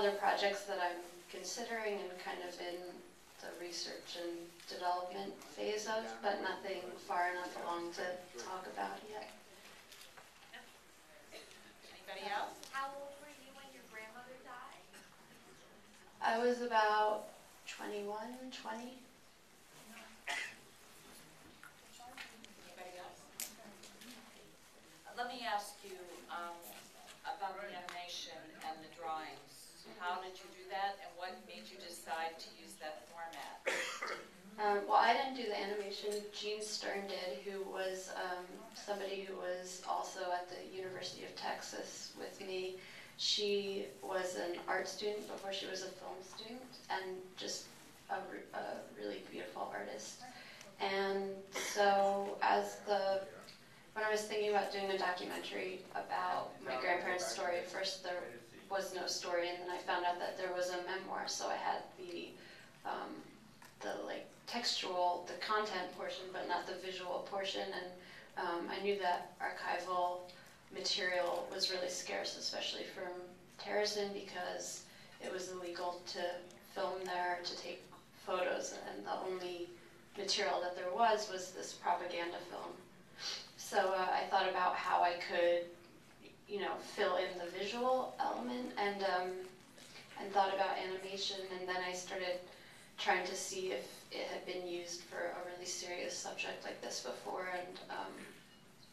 other projects that I'm considering and kind of in the research and development phase of, but nothing far enough along to talk about yet. Anybody else? How old were you when your grandmother died? I was about 21, 20. Anybody else? Let me ask you about the animation and the drawings. How did you do that, and what made you decide to use that format? Well, I didn't do the animation. Jean Stern did, who was somebody who was also at the University of Texas with me. She was an art student before she was a film student, and just a really beautiful artist. And so when I was thinking about doing a documentary about my grandparents' story, at first there was no story, and then I found out that there was a memoir, so I had the like textual, the content portion, but not the visual portion, and I knew that archival material was really scarce, especially from Terrazin, because it was illegal to film there, to take photos, and the only material that there was this propaganda film. So I thought about how I could, fill in the visual element, and thought about animation, and then I started trying to see if it had been used for a really serious subject like this before, and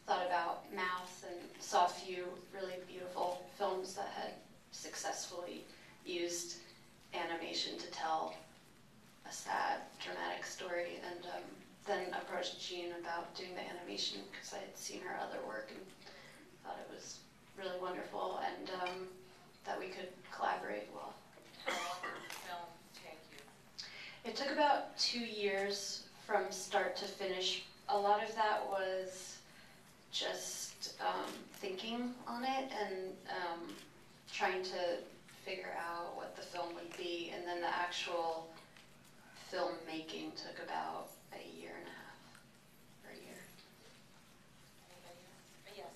thought about mouth and saw a few really beautiful films that had successfully used animation to tell a sad, dramatic story, and then approached Jean about doing the animation because I had seen her other work and thought it was really wonderful, and that we could collaborate well. How long did the film take you? It took about 2 years from start to finish. A lot of that was just thinking on it and trying to figure out what the film would be, and then the actual filmmaking took about a year and a half, or a year. Anybody else? Yes.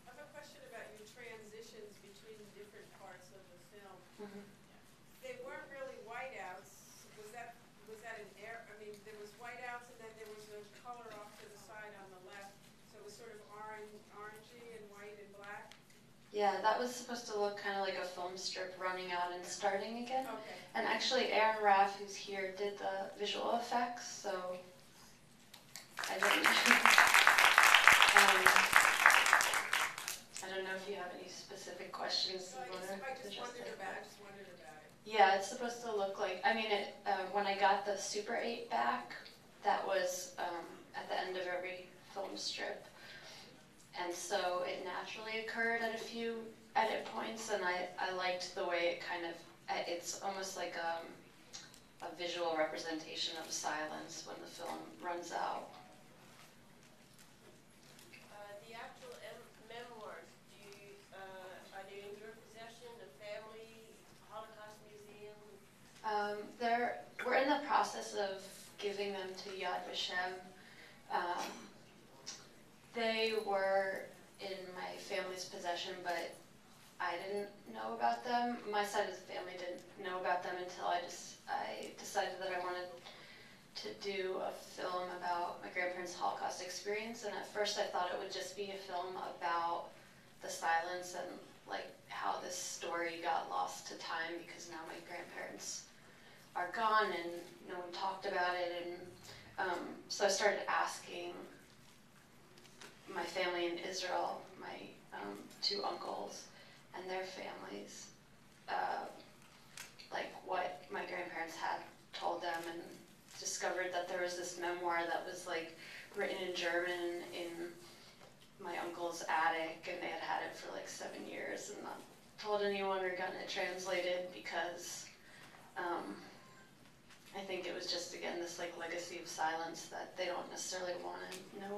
I have a question about your transitions between the different parts of the film. Mm-hmm. They weren't really whiteouts. Was that an error? I mean, there was whiteouts, and then there was a color off to the side on the left, so it was sort of orangey and white and black. Yeah, that was supposed to look kind of like a film strip running out and starting again. Okay. And actually, Aaron Raff, who's here, did the visual effects, so I didn't. I don't know if you have any specific questions. So I just wondered about it. Yeah, it's supposed to look like, when I got the Super 8 back, that was at the end of every film strip. And so it naturally occurred at a few edit points, and I liked the way it kind of, it's almost like a visual representation of silence when the film runs out. The actual memoirs, are they in your possession, the family, Holocaust Museum? We're in the process of giving them to Yad Vashem. They were in my family's possession, but I didn't know about them. My side of the family didn't know about them until I decided that I wanted to do a film about my grandparents' Holocaust experience. And at first I thought it would just be a film about the silence and like how this story got lost to time, because now my grandparents are gone and no one talked about it. And so I started asking my family in Israel, my 2 uncles and their families, like what my grandparents had told them, and discovered that there was this memoir that was like written in German in my uncle's attic, and they had had it for like 7 years and not told anyone or gotten it translated because I think it was just, again, this like legacy of silence that they don't necessarily want to know